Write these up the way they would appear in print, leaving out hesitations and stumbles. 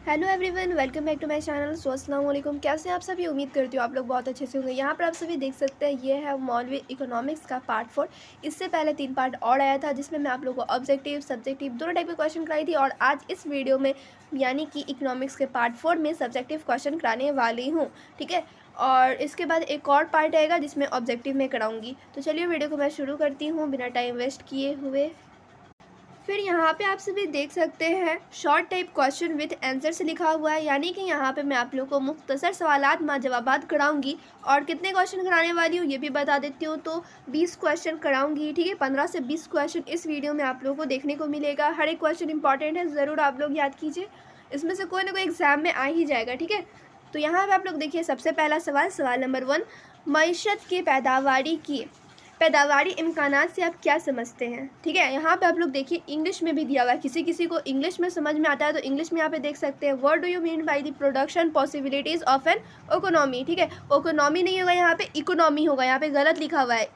Hello everyone, welcome back to my channel. So अस्सलाम वालेकुम। कैसे हैं आप सभी? उम्मीद करती हूँ आप लोग बहुत अच्छे से होंगे। यहाँ पर आप सभी देख सकते हैं ये है मौलवी इकोनॉमिक्स का पार्ट 4। इससे पहले 3 पार्ट और आया था जिसमें मैं आप लोगों को ऑब्जेक्टिव सब्जेक्टिव दोनों टाइप के क्वेश्चन कराई थी, और आज इस वीडियो में यानी कि इकोनॉमिक्स के पार्ट 4 में सब्जेक्टिव क्वेश्चन कराने वाली हूँ। ठीक है, और इसके बाद एक और पार्ट आएगा जिसमें ऑब्जेक्टिव में कराऊँगी। तो चलिए वीडियो को मैं शुरू करती हूँ बिना टाइम वेस्ट किए हुए। फिर यहाँ पे आप सभी देख सकते हैं short type question with answer से लिखा हुआ है, यानी कि यहाँ पे मैं आप लोगों को मुख्तसर सवालात मां जवाबात कराऊंगी। और कितने क्वेश्चन कराने वाली हूँ ये भी बता देती हूँ। तो 20 क्वेश्चन कराऊंगी। ठीक है, 15 से 20 क्वेश्चन इस वीडियो में आप लोगों को देखने को मिलेगा। हर एक क्वेश्चन इंपॉर्टेंट है, ज़रूर आप लोग याद कीजिए। इसमें से कोई ना कोई एग्जाम में आ ही जाएगा। ठीक है, तो यहाँ पर आप लोग देखिए सबसे पहला सवाल नंबर 1, मईशत के पैदावारी इम्कानात से आप क्या समझते हैं। ठीक है, यहाँ पे आप लोग देखिए इंग्लिश में भी दिया हुआ है। किसी किसी को इंग्लिश में समझ में आता है तो इंग्लिश में यहाँ पे देख सकते हैं, what do you mean by the production possibilities of an economy. ठीक है, इकोनॉमी नहीं होगा, यहाँ पे इकोनॉमी होगा। यहाँ पे गलत लिखा हुआ है,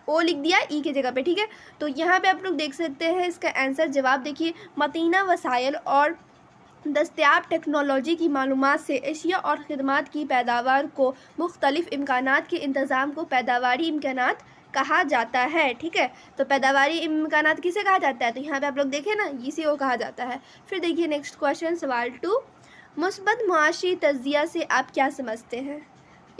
ओ लिख दिया ई की जगह पे। ठीक है, तो यहाँ पे आप लोग देख सकते हैं इसका आंसर जवाब देखिए, मतीना वसाइल और दस्तयाब टेक्नोलॉजी की मालूमात से एशिया और ख़िदमत की पैदावार को मुख्तलिफ़ इम्कानात के इंतज़ाम को पैदावारी इम्कानात कहा जाता है। ठीक है, तो पैदावारी इम्कानात किसे कहा जाता है? तो यहाँ पे आप लोग देखें ना, इसी को कहा जाता है। फिर देखिए नेक्स्ट क्वेश्चन सवाल 2, मुस्बत मुआशी तज्जिया से आप क्या समझते हैं।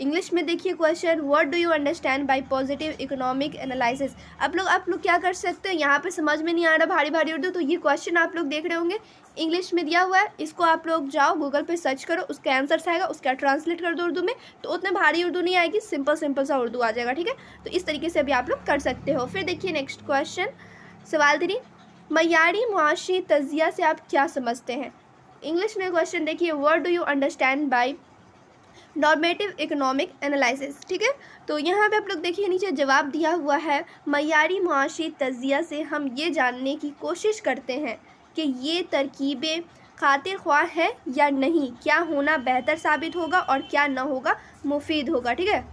इंग्लिश में देखिए question, what do you understand by positive economic analysis. आप लोग क्या कर सकते हैं, यहाँ पे समझ में नहीं आ रहा भारी भारी उर्दू, तो ये क्वेश्चन आप लोग देख रहे होंगे इंग्लिश में दिया हुआ है। इसको आप लोग जाओ गूगल पे सर्च करो, उसका आंसर आएगा, उसका ट्रांसलेट कर दो उर्दू में, तो उतना भारी उर्दू नहीं आएगी, सिंपल सिंपल सा उर्दू आ जाएगा। ठीक है, तो इस तरीके से भी आप लोग कर सकते हो। फिर देखिए नेक्स्ट क्वेश्चन सवाल 3, मयारी मुआशी तज्जिया से आप क्या समझते हैं। इंग्लिश में क्वेश्चन देखिए, what do you understand by normative economic analysis. ठीक है, तो यहाँ पे आप लोग देखिए नीचे जवाब दिया हुआ है, मयारी मुआशी तज्जिया से हम ये जानने की कोशिश करते हैं कि ये तरकीबें खातिर ख्वाह है या नहीं, क्या होना बेहतर साबित होगा और क्या ना होगा मुफीद होगा। ठीक है,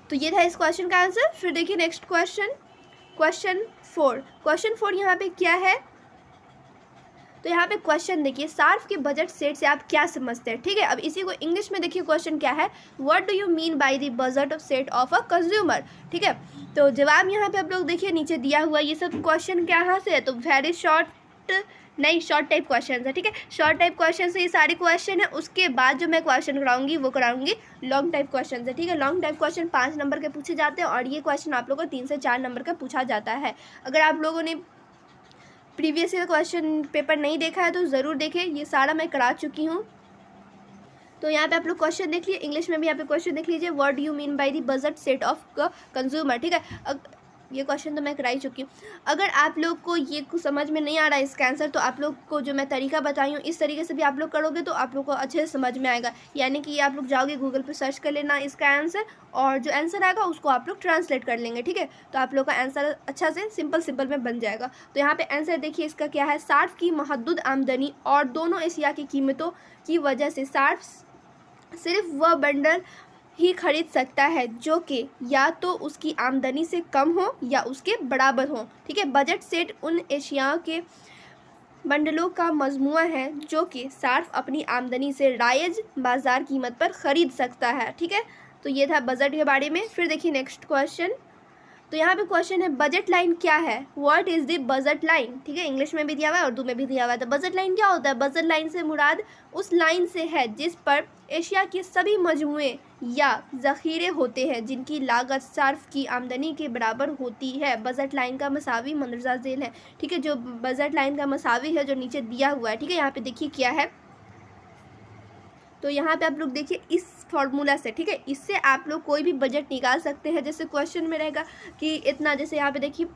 तो ये था इस क्वेश्चन का आंसर। फिर देखिए नेक्स्ट क्वेश्चन 4 यहाँ पे क्या है। तो यहाँ पे क्वेश्चन देखिए, सार्फ के बजट सेट से आप क्या समझते हैं। ठीक है, अब इसी को इंग्लिश में देखिए क्वेश्चन क्या है, what do you mean by the budget set of a consumer. ठीक है, तो जवाब यहाँ पे आप लोग देखिए नीचे दिया हुआ। ये सब क्वेश्चन कहाँ से है, तो वेरी शॉर्ट टाइप क्वेश्चन है। ठीक है, शॉर्ट टाइप क्वेश्चन से ये सारे क्वेश्चन है। उसके बाद जो मैं क्वेश्चन कराऊंगी वो कराऊंगी लॉन्ग टाइप क्वेश्चन है। ठीक है, लॉन्ग टाइप क्वेश्चन 5 नंबर के पूछे जाते हैं, और ये क्वेश्चन आप लोगों को 3 से 4 नंबर का पूछा जाता है। अगर आप लोगों ने प्रीवियस ईयर क्वेश्चन पेपर नहीं देखा है तो ज़रूर देखें, ये सारा मैं करा चुकी हूँ। तो यहाँ पे आप लोग क्वेश्चन देख लीजिए, इंग्लिश में भी यहाँ पे क्वेश्चन देख लीजिए, what do you mean by the budget set of consumer. ठीक है, ये क्वेश्चन तो मैं कराई चुकी हूँ। अगर आप लोग को ये कुछ समझ में नहीं आ रहा है इसका आंसर, तो आप लोग को जो मैं तरीका बताई हूँ इस तरीके से भी आप लोग करोगे तो आप लोग को अच्छे से समझ में आएगा। यानी कि आप लोग जाओगे गूगल पे सर्च कर लेना इसका आंसर, और जो आंसर आएगा उसको आप लोग ट्रांसलेट कर लेंगे। ठीक है, तो आप लोग का आंसर अच्छा से सिंपल में बन जाएगा। तो यहाँ पे आंसर देखिए इसका क्या है, सार्फ की महदूद आमदनी और दोनों एशिया की कीमतों की वजह से सार्फ सिर्फ वह बंडल ही खरीद सकता है जो कि या तो उसकी आमदनी से कम हो या उसके बराबर हो। ठीक है, बजट सेट उन एशिया के बंडलों का मजमुआ है जो कि सार्फ अपनी आमदनी से राइज बाजार कीमत पर ख़रीद सकता है। ठीक है, तो ये था बजट के बारे में। फिर देखिए नेक्स्ट क्वेश्चन, तो यहाँ पे क्वेश्चन है, बजट लाइन क्या है, what is the budget line. ठीक है, इंग्लिश में भी दिया हुआ है, उर्दू में भी दिया हुआ है। तो बजट लाइन क्या होता है, बजट लाइन से मुराद उस लाइन से है जिस पर एशिया के सभी मजमुए या ज़ख़ीरे होते हैं जिनकी लागत सार्फ की आमदनी के बराबर होती है। बजट लाइन का मसावी मंदरजा झेल है। ठीक है, जो बजट लाइन का मसावी है जो नीचे दिया हुआ है। ठीक है, यहाँ पे देखिए क्या है, तो यहाँ पे आप लोग देखिए इस फार्मूला से, ठीक है, इससे आप लोग कोई भी बजट निकाल सकते हैं। जैसे क्वेश्चन में रहेगा कि इतना, जैसे यहाँ पे देखिए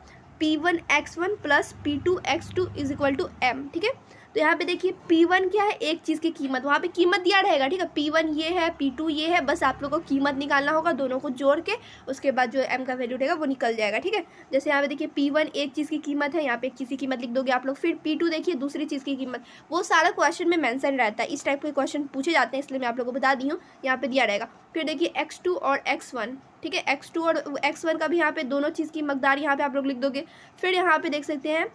P1x1 plus P2x2 is equal to m। ठीक है, तो यहाँ पे देखिए P1 क्या है, एक चीज़ की कीमत, वहाँ पे कीमत दिया रहेगा। ठीक है, P1 ये है, P2 ये है, बस आप लोग को कीमत निकालना होगा, दोनों को जोड़ के उसके बाद जो m का वैल्यू रहेगा वो निकल जाएगा। ठीक है, जैसे यहाँ पे देखिए P1 एक चीज़ की कीमत है, यहाँ पे एक चीज़ की कीमत लिख दोगे आप लोग। फिर P2 देखिए दूसरी चीज़ की कीमत, वो सारा क्वेश्चन में मेंशन रहता है। इस टाइप के क्वेश्चन पूछे जाते हैं, इसलिए मैं आप लोगों को बता दी हूँ, यहाँ पे दिया रहेगा। फिर देखिए x2 और x1, ठीक है, x2 और x1 का भी यहाँ पे दोनों चीज़ की मकदार यहाँ पे आप लोग लिख दोगे। फिर यहाँ पे देख सकते हैं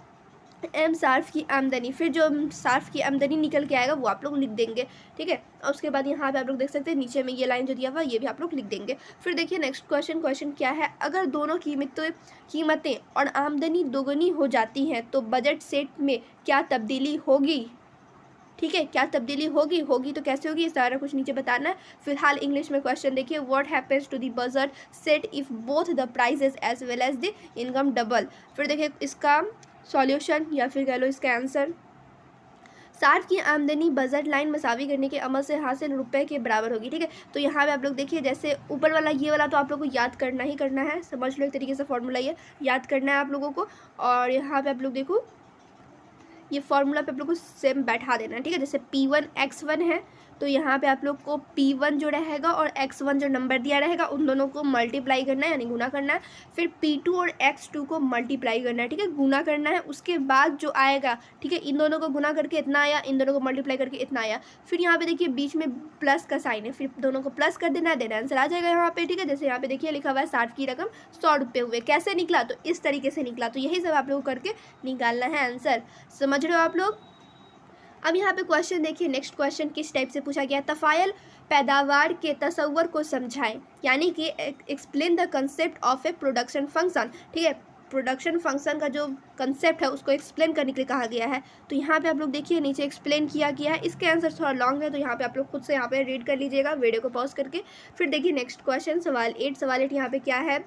एम सार्फ की आमदनी, फिर जो सार्फ की आमदनी निकल के आएगा वो आप लोग लिख देंगे, ठीक है। और उसके बाद यहाँ पे आप लोग देख सकते हैं नीचे में ये लाइन जो दिया हुआ ये भी आप लोग लिख देंगे। फिर देखिए नेक्स्ट क्वेश्चन क्या है, अगर दोनों कीमतें और आमदनी दोगुनी हो जाती हैं तो बजट सेट में क्या तब्दीली होगी, ठीक है। क्या तब्दीली होगी तो कैसे होगी, सारा कुछ नीचे बताना है। फिलहाल इंग्लिश में क्वेश्चन देखिए, what happens to the budget set if both the prices as well as the income double. फिर देखिए इसका सॉल्यूशन या फिर कह लो इसका आंसर, सार्फ की आमदनी बजट लाइन मसावी करने के अमल से हासिल रुपए के बराबर होगी, ठीक है। तो यहाँ पे आप लोग देखिए जैसे ऊपर वाला ये वाला तो आप लोगों को याद करना ही करना है, समझ लो एक तरीके से फॉर्मूला ये याद करना है आप लोगों को। और यहाँ पे आप लोग देखो ये फॉर्मूला पे आप लोग को सेम बैठा देना है, ठीक है। जैसे P1 X1 है तो यहाँ पे आप लोग को P1 जो रहेगा और X1 जो नंबर दिया रहेगा उन दोनों को मल्टीप्लाई करना है यानी गुना करना है। फिर P2 और X2 को मल्टीप्लाई करना है, ठीक है, गुना करना है। उसके बाद जो आएगा, ठीक है, इन दोनों को गुना करके इतना आया, इन दोनों को मल्टीप्लाई करके इतना आया। फिर यहाँ पे देखिए बीच में प्लस का साइन है, फिर दोनों को प्लस कर देना है, देना आंसर आ जाएगा यहाँ पे, ठीक है। जैसे यहाँ पे देखिए लिखा हुआ है 60 की रकम 100 रुपये हुए, कैसे निकला तो इस तरीके से निकला। तो यही सब आप लोग करके निकालना है आंसर, समझ रहे हो आप लोग। अब यहाँ पे क्वेश्चन देखिए, नेक्स्ट क्वेश्चन किस टाइप से पूछा गया है, तफ़ायल पैदावार के तस्वर को समझाएं, यानी कि explain the concept of A production function, ठीक है। प्रोडक्शन फंक्शन का जो कंसेप्ट है उसको एक्सप्लेन करने के लिए कहा गया है। तो यहाँ पे आप लोग देखिए नीचे एक्सप्लेन किया गया है, इसके आंसर थोड़ा लॉन्ग है तो यहाँ पे आप लोग खुद से यहाँ पे रीड कर लीजिएगा वीडियो को पॉज करके। फिर देखिए नेक्स्ट क्वेश्चन सवाल 8 यहाँ पे क्या है,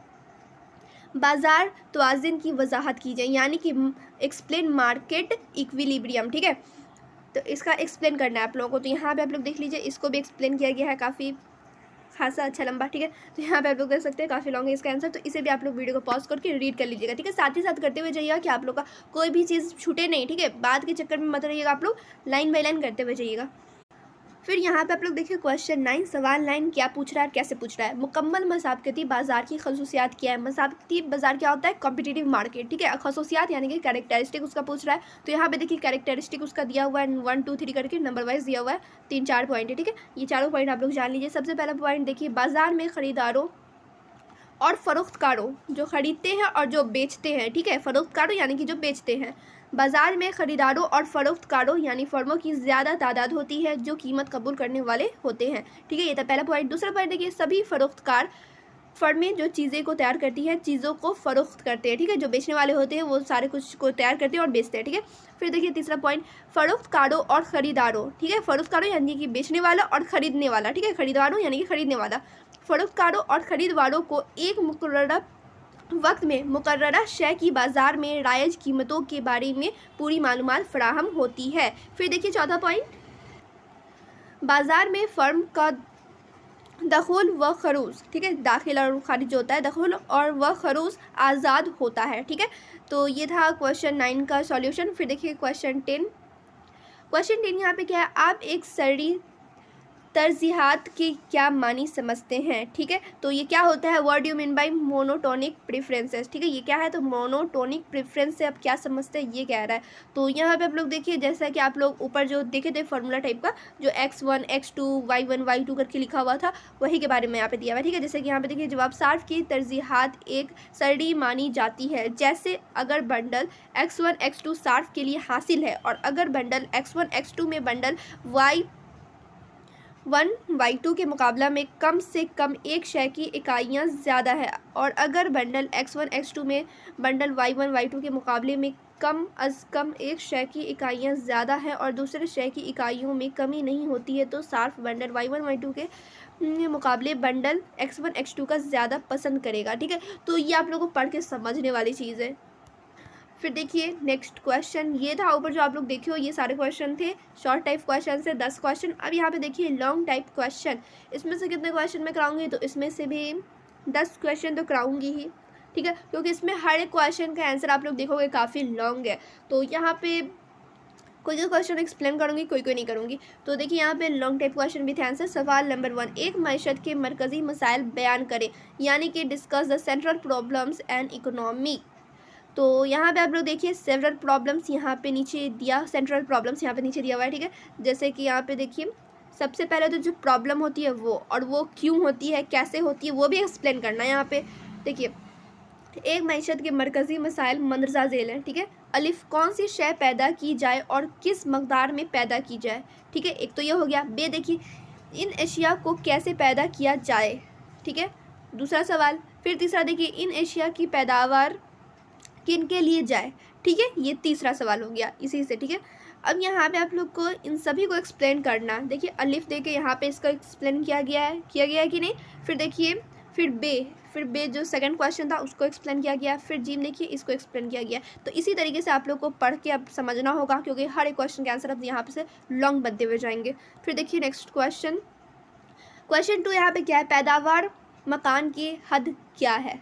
बाजार तवाज़ुन की वजाहत की जाए, यानी कि एक्सप्लेन मार्केट इक्विलिब्रियम, ठीक है। तो इसका एक्सप्लेन करना है आप लोगों को। तो यहाँ पे आप लोग देख लीजिए इसको भी एक्सप्लेन किया गया है काफ़ी खासा अच्छा लंबा, ठीक है। तो यहाँ पे आप लोग देख सकते हैं काफ़ी लॉन्ग है इसका आंसर, तो इसे भी आप लोग वीडियो को पॉज करके रीड कर लीजिएगा, ठीक है। साथ ही साथ करते हुए जाइएगा कि आप लोग का कोई भी चीज़ छूटे नहीं, ठीक है। बाद के चक्कर में मत रहिएगा, आप लोग लाइन बाई लाइन करते हुए जाइएगा। फिर यहाँ पे आप लोग देखिए क्वेश्चन 9 सवाल 9 क्या पूछ रहा है, कैसे पूछ रहा है, मुकम्मल मसाबकती बाजार की खसूसियात क्या है। मसाबकती बाजार क्या होता है, कॉम्पिटिटिव मार्केट, ठीक है। खसूसियात यानी कि कैरेक्टरिस्टिक उसका पूछ रहा है। तो यहाँ पे देखिए कैरेक्टरिस्टिक उसका दिया हुआ है 1 2 3 करके नंबर वाइज दिया हुआ है, 3-4 पॉइंट है, ठीक है। ये चारों पॉइंट आप लोग जान लीजिए। सबसे पहला पॉइंट देखिए, बाजार में खरीदारों और फरोख्तकारों जो ख़रीदते हैं और जो बेचते हैं, ठीक है। फरोख्तकारों यानी कि जो बेचते हैं, बाज़ार में ख़रीदारों और फरोख्तकारों यानी फर्मों की ज़्यादा तादाद होती है जो कीमत कबूल करने वाले होते हैं, ठीक है। ये था पहला पॉइंट। दूसरा पॉइंट देखिए, सभी फरोख्तकार फर्में जो चीज़ें को तैयार करती हैं चीज़ों को फ़रोख्त करते हैं, ठीक है। जो बेचने वाले होते हैं वो सारे कुछ को तैयार करते हैं और बेचते हैं, ठीक है। फिर देखिए तीसरा पॉइंट, फरोख्तकारों और ख़रीदारों, ठीक है। फरोख्तकारों यानी कि बेचने वाला और ख़रीदने वाला, ठीक है। खरीदारों यानी कि ख़रीदने वाला, फरोख्तकारों और ख़रीदवारों को एक मुकर्रर वक्त में मुकर्ररा शय की बाज़ार में राइज कीमतों के बारे में पूरी मालूमात फराहम होती है। फिर देखिए चौथा पॉइंट, बाज़ार में फ़र्म का दखुल व खरूज, ठीक है, दाखिल और खारिज जो होता है, दखुल और व खरूज आज़ाद होता है, ठीक है। तो ये था क्वेश्चन 9 का सॉल्यूशन। फिर देखिए क्वेश्चन 10 यहाँ पे क्या है, आप एक सरड़ी तरजीहात की क्या मानी समझते हैं, ठीक है। तो ये क्या होता है, what do you mean by monotonic preferences, ठीक है। ये क्या है, तो मोनोटोनिक प्रेफरेंस से आप क्या समझते हैं ये कह रहा है। तो यहाँ पे आप लोग देखिए जैसा कि आप लोग ऊपर जो देखे थे फार्मूला टाइप का जो X1 X2 Y1 Y2 करके लिखा हुआ था वही के बारे में यहाँ पे दिया हुआ है, ठीक है। जैसे कि यहाँ पे देखिए जवाब सार्फ की तरजीहात एक सरड़ी मानी जाती है, जैसे अगर बंडल X1 X2 सार्फ के लिए हासिल है और अगर बंडल X1 X2 में बंडल Y1 Y2 के मुकाबला में कम से कम एक शय की इकाइयाँ ज़्यादा है और अगर बंडल X1 X2 में बंडल Y1 Y2 के मुकाबले में कम अज़ कम एक शय की इकाइयाँ ज़्यादा है और दूसरे शय की इकाइयों में कमी नहीं होती है तो सार्फ बंडल Y1 Y2 के मुकाबले बंडल X1 X2 का ज़्यादा पसंद करेगा, ठीक है। तो ये आप लोगों को पढ़ के समझने वाली चीज़ है। फिर देखिए नेक्स्ट क्वेश्चन, ये था ऊपर जो आप लोग देखे हो ये सारे क्वेश्चन थे, शॉर्ट टाइप क्वेश्चन से 10 क्वेश्चन। अब यहाँ पे देखिए लॉन्ग टाइप क्वेश्चन, इसमें से कितने क्वेश्चन मैं कराऊंगी, तो इसमें से भी 10 क्वेश्चन तो कराऊंगी ही, ठीक है, क्योंकि इसमें हर एक क्वेश्चन का आंसर आप लोग देखोगे काफ़ी लॉन्ग है। तो यहाँ पे कोई कोई क्वेश्चन एक्सप्लेन करूँगी, कोई नहीं करूँगी। तो देखिए यहाँ पे लॉन्ग टाइप क्वेश्चन भी थे आंसर। सवाल नंबर 1, एक मईशत के मरकज़ी मसाइल बयान करें, यानी कि discuss the central problems and economy. तो यहाँ पे आप लोग देखिए सेवरल प्रॉब्लम्स यहाँ पे नीचे दिया, सेंट्रल प्रॉब्लम्स यहाँ पे नीचे दिया हुआ है, ठीक है। जैसे कि यहाँ पे देखिए सबसे पहले तो जो प्रॉब्लम होती है वो और वो क्यों होती है, कैसे होती है, वो भी एक्सप्लेन करना है। यहाँ पे देखिए एक मईशत के मरकज़ी मसाइल मंदरजा झेल हैं, ठीक है। अलिफ कौन सी शय पैदा की जाए और किस मकदार में पैदा की जाए। ठीक है, एक तो ये हो गया। बे देखिए इन एशिया को कैसे पैदा किया जाए। ठीक है, दूसरा सवाल। फिर तीसरा देखिए इन एशिया की पैदावार किन के लिए जाए। ठीक है, ये तीसरा सवाल हो गया इसी से। ठीक है, अब यहाँ पे आप लोग को इन सभी को एक्सप्लेन करना। देखिए अलिफ देके यहाँ पे इसका एक्सप्लेन किया गया है कि नहीं। फिर देखिए फिर बे जो सेकंड क्वेश्चन था उसको एक्सप्लेन किया गया। फिर जीम देखिए इसको एक्सप्लेन किया गया। तो इसी तरीके से आप लोग को पढ़ के अब समझना होगा, क्योंकि हर एक क्वेश्चन के आंसर अब यहाँ पे से लॉन्ग बनते हुए जाएंगे। फिर देखिए नेक्स्ट क्वेश्चन 2 यहाँ पे क्या है, पैदावार मकान की हद क्या है।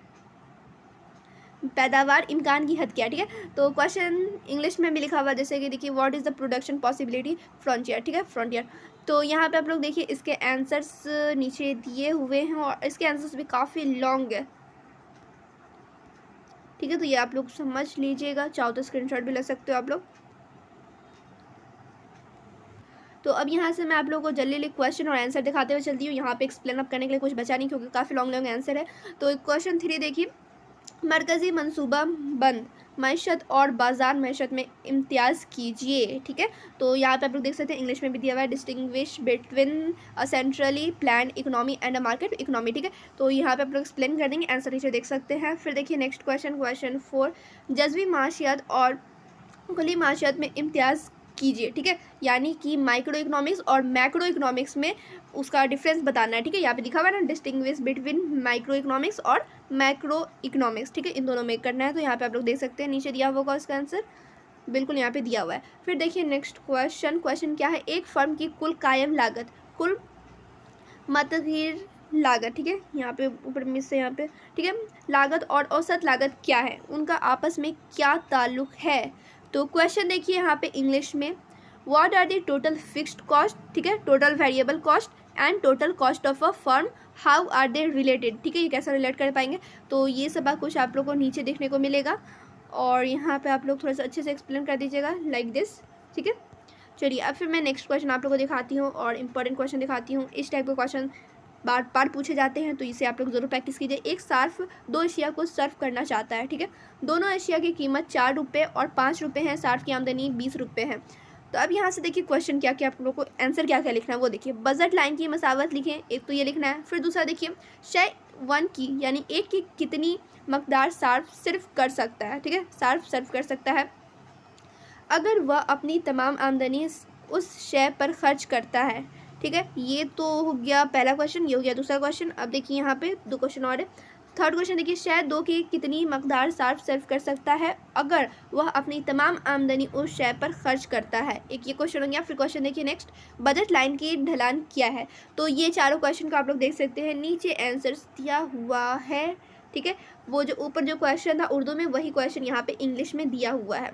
पैदावार इम्कान की हद क्या है। ठीक है, तो क्वेश्चन इंग्लिश में भी लिखा हुआ, जैसे कि देखिए what is the production possibility frontier. ठीक है, फ्रंटियर। तो यहाँ पे आप लोग देखिए इसके आंसर्स नीचे दिए हुए हैं और इसके आंसर्स भी काफ़ी लॉन्ग है। ठीक है, तो ये आप लोग समझ लीजिएगा, चाहो तो स्क्रीनशॉट भी ले सकते हो आप लोग। तो अब यहाँ से मैं आप लोगों को जल्दी क्वेश्चन और आंसर दिखाते हुए चलती हूँ। यहाँ पे एक्सप्लेन अप करने के लिए कुछ बचा नहीं, क्योंकि काफ़ी लॉन्ग आंसर है। तो क्वेश्चन 3 देखिए, मरकज़ी मनसूबा बंद मईशत और बाज़ार मईशत में इम्तियाज़ कीजिए। ठीक है, तो यहाँ पे आप लोग देख सकते हैं इंग्लिश में भी दिया हुआ है, distinguish between a centrally plan economy and a market economy. ठीक है, तो यहाँ पे आप लोग एक्सप्लेन कर देंगे, आंसर नीचे देख सकते हैं। फिर देखिए नेक्स्ट क्वेश्चन 4 जज़वी माशियत और खुली माशियत में इम्तियाज़ कीजिए। ठीक है, यानी कि माइक्रो इकोनॉमिक्स और मैक्रो इकोनॉमिक्स में उसका डिफरेंस बताना है। ठीक है, यहाँ पे लिखा हुआ है ना, डिस्टिंग्विश बिटवीन माइक्रो इकोनॉमिक्स और मैक्रो इकोनॉमिक्स। ठीक है, इन दोनों में करना है। तो यहाँ पे आप लोग देख सकते हैं नीचे दिया हुआ होगा इसका आंसर, बिल्कुल यहाँ पे दिया हुआ है। फिर देखिए नेक्स्ट क्वेश्चन क्या है, एक फर्म की कुल कायम लागत, कुल मतगीर लागत। ठीक है, यहाँ पे ऊपर में से यहाँ पे, ठीक है, लागत और औसत लागत क्या है, उनका आपस में क्या ताल्लुक है। तो क्वेश्चन देखिए यहाँ पे इंग्लिश में, what are the total fixed cost, ठीक है, total variable cost and total cost of a firm, how are they related. ठीक है, ये कैसे रिलेट कर पाएंगे, तो ये सब कुछ आप लोग को नीचे देखने को मिलेगा और यहाँ पे आप लोग थोड़ा सा अच्छे से एक्सप्लेन कर दीजिएगा लाइक दिस। ठीक है, चलिए अब फिर मैं नेक्स्ट क्वेश्चन आप लोग को दिखाती हूँ और इंपॉर्टेंट क्वेश्चन दिखाती हूँ। इस टाइप के क्वेश्चन बार बार पूछे जाते हैं, तो इसे आप लोग ज़रूर प्रैक्टिस कीजिए। एक सार्फ 2 एशिया को सर्व करना चाहता है। ठीक है, दोनों एशिया की कीमत 4 रुपये और 5 रुपये है, सार्फ की आमदनी 20 रुपये है। तो अब यहाँ से देखिए क्वेश्चन क्या क्या आप लोग को आंसर क्या क्या लिखना है वो देखिए। बजट लाइन की मसावत लिखें, एक तो ये लिखना है। फिर दूसरा देखिए शय 1 की यानी एक की कितनी मकदार सार्फ सिर्फ कर सकता है। ठीक है, सार्फ सर्व कर सकता है अगर वह अपनी तमाम आमदनी उस शय पर खर्च करता है। ठीक है, ये तो हो गया पहला क्वेश्चन, ये हो गया दूसरा क्वेश्चन। अब देखिए यहाँ पे 2 क्वेश्चन और है। थर्ड क्वेश्चन देखिए, शय 2 की कितनी मकदार सार्फ सर्व कर सकता है अगर वह अपनी तमाम आमदनी उस शय पर खर्च करता है। एक ये क्वेश्चन हो गया। फिर क्वेश्चन देखिए नेक्स्ट, बजट लाइन की ढलान क्या है। तो ये चारों क्वेश्चन का आप लोग देख सकते हैं, नीचे आंसर्स दिया हुआ है। ठीक है, वो जो ऊपर जो क्वेश्चन था उर्दू में, वही क्वेश्चन यहाँ पे इंग्लिश में दिया हुआ है।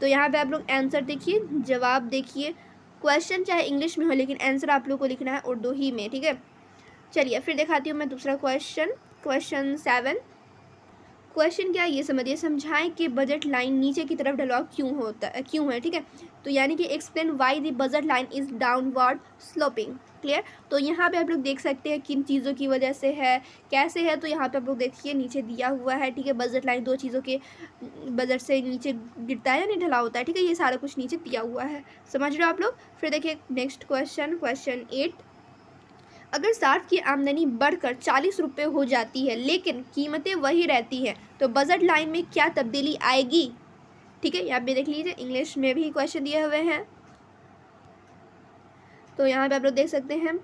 तो यहाँ पे आप लोग आंसर देखिए, जवाब देखिए। क्वेश्चन चाहे इंग्लिश में हो लेकिन आंसर आप लोग को लिखना है उर्दू ही में। ठीक है, चलिए फिर दिखाती हूँ मैं दूसरा क्वेश्चन 7। क्वेश्चन क्या है ये समझिए, समझाएं कि बजट लाइन नीचे की तरफ ढलाव क्यों है। ठीक है, तो यानी कि explain why the budget line is downward sloping. Clear, तो यहाँ पे आप लोग देख सकते हैं किन चीज़ों की वजह से है, कैसे है। तो यहाँ पे आप लोग देखिए नीचे दिया हुआ है। ठीक है, बजट लाइन 2 चीज़ों के बजट से नीचे गिरता है या नहीं ढला होता है। ठीक है, ये सारा कुछ नीचे दिया हुआ है, समझ रहे हो आप लोग। फिर देखिए नेक्स्ट क्वेश्चन 8, अगर सार्फ की आमदनी बढ़कर 40 रुपये हो जाती है लेकिन कीमतें वही रहती हैं तो बजट लाइन में क्या तब्दीली आएगी। ठीक है, यहाँ पे देख लीजिए इंग्लिश में भी क्वेश्चन दिए हुए हैं। तो यहाँ पे आप लोग देख सकते हैं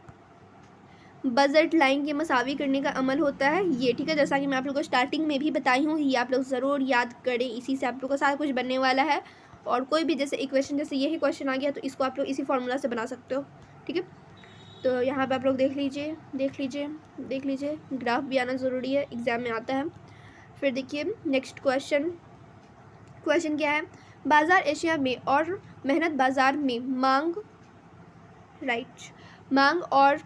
बजट लाइन के मसावी करने का अमल होता है ये। ठीक है, जैसा कि मैं आप लोग को स्टार्टिंग में भी बताई हूँ, ये आप लोग ज़रूर याद करें, इसी से आप लोग का सारा कुछ बनने वाला है। और कोई भी जैसे इक्वेशन, जैसे यही क्वेश्चन आ गया तो इसको आप लोग इसी फार्मूला से बना सकते हो। ठीक है, तो यहाँ पे आप लोग देख लीजिए ग्राफ भी आना ज़रूरी है, एग्ज़ाम में आता है। फिर देखिए नेक्स्ट क्वेश्चन क्या है, बाज़ार एशिया में और मेहनत बाज़ार में मांग और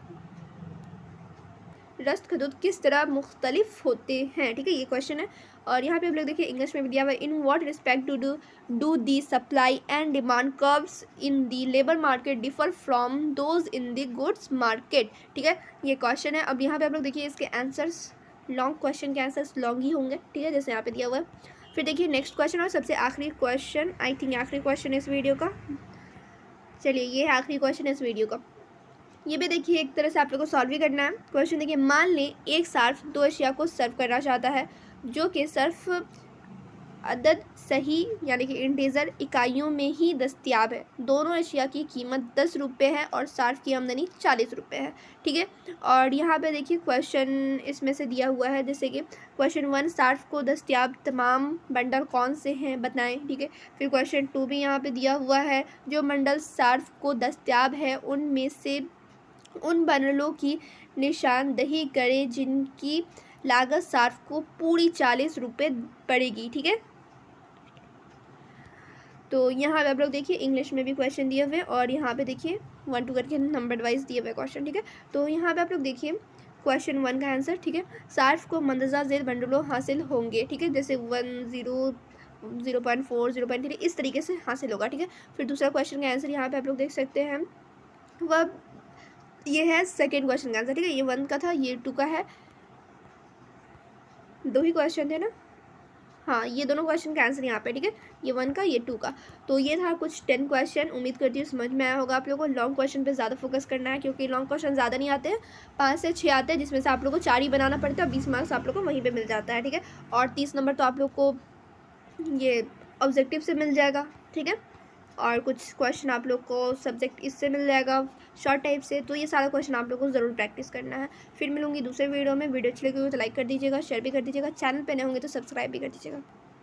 रस्त-खदूद किस तरह मुख्तलिफ होते हैं। ठीक है, ये क्वेश्चन है। और यहाँ पे आप लोग देखिए इंग्लिश में भी दिया हुआ है, in what respect do the supply and demand curves in the labour market differ from those in the goods market. ठीक है, ये क्वेश्चन है। अब यहाँ पे आप लोग देखिए इसके आंसर्स, लॉन्ग क्वेश्चन के आंसर्स लॉन्ग ही होंगे। ठीक है, जैसे यहाँ पे दिया हुआ है। फिर देखिए नेक्स्ट क्वेश्चन और सबसे आखिरी क्वेश्चन, आई थिंक आखिरी क्वेश्चन इस वीडियो का, चलिए ये है आखिरी क्वेश्चन इस वीडियो का। ये भी देखिए एक तरह से आप लोग को सॉल्व भी करना है। क्वेश्चन देखिए, मान लें एक सार्फ दो अशिया को सर्व करना चाहता है जो कि सर्फ अदद सही यानी कि इंटीजर इकाइयों में ही दस्तियाब है। दोनों अशिया की कीमत 10 रुपये है और सार्फ की आमदनी 40 रुपये है, ठीक है। और यहाँ पे देखिए क्वेश्चन इसमें से दिया हुआ है, जैसे कि क्वेश्चन 1 सार्फ को दस्तियाब तमाम बंडल कौन से हैं बताएं, ठीक है। फिर क्वेश्चन 2 भी यहाँ पे दिया हुआ है, जो बंडल सार्फ को दस्तियाब है उनमें से उन बंडलों की निशानदही करें जिनकी लागत सार्फ को पूरी 40 रुपये पड़ेगी, ठीक है। तो यहाँ पे आप लोग देखिए इंग्लिश में भी क्वेश्चन दिए हुए और यहाँ पे देखिए 1 2 करके नंबर वाइज दिए हुए क्वेश्चन, ठीक है। तो यहाँ पे आप लोग देखिए क्वेश्चन 1 का आंसर, ठीक है। सार्फ को मंदरजा ज़ेल बंडलों हासिल होंगे, ठीक है, जैसे 1 0 0.4 0.3 इस तरीके से हासिल होगा, ठीक है। फिर दूसरा क्वेश्चन का आंसर यहाँ पे आप लोग देख सकते हैं, वह ये है सेकेंड क्वेश्चन का आंसर, ठीक है। ये 1 का था, ये 2 का है, 2 ही क्वेश्चन थे ना, हाँ ये दोनों क्वेश्चन का आंसर यहाँ पे, ठीक है। ये 1 का, ये 2 का। तो ये था कुछ 10 क्वेश्चन, उम्मीद करती हूँ समझ में आया होगा आप लोगों को। लॉन्ग क्वेश्चन पे ज़्यादा फोकस करना है क्योंकि लॉन्ग क्वेश्चन ज़्यादा नहीं आते हैं, 5 से 6 आते हैं, जिसमें से आप लोगों को 4 ही बनाना पड़ता है, 20 मार्क्स आप लोग को वहीं पर मिल जाता है, ठीक है। और 30 नंबर तो आप लोग को ये ऑब्जेक्टिव से मिल जाएगा, ठीक है। और कुछ क्वेश्चन आप लोग को सब्जेक्ट इससे मिल जाएगा शॉर्ट टाइप से। तो ये सारा क्वेश्चन आप लोग को ज़रूर प्रैक्टिस करना है। फिर मिलूंगी दूसरे वीडियो में। वीडियो अच्छी लगी हो तो लाइक कर दीजिएगा, शेयर भी कर दीजिएगा, चैनल पे नए होंगे तो सब्सक्राइब भी कर दीजिएगा।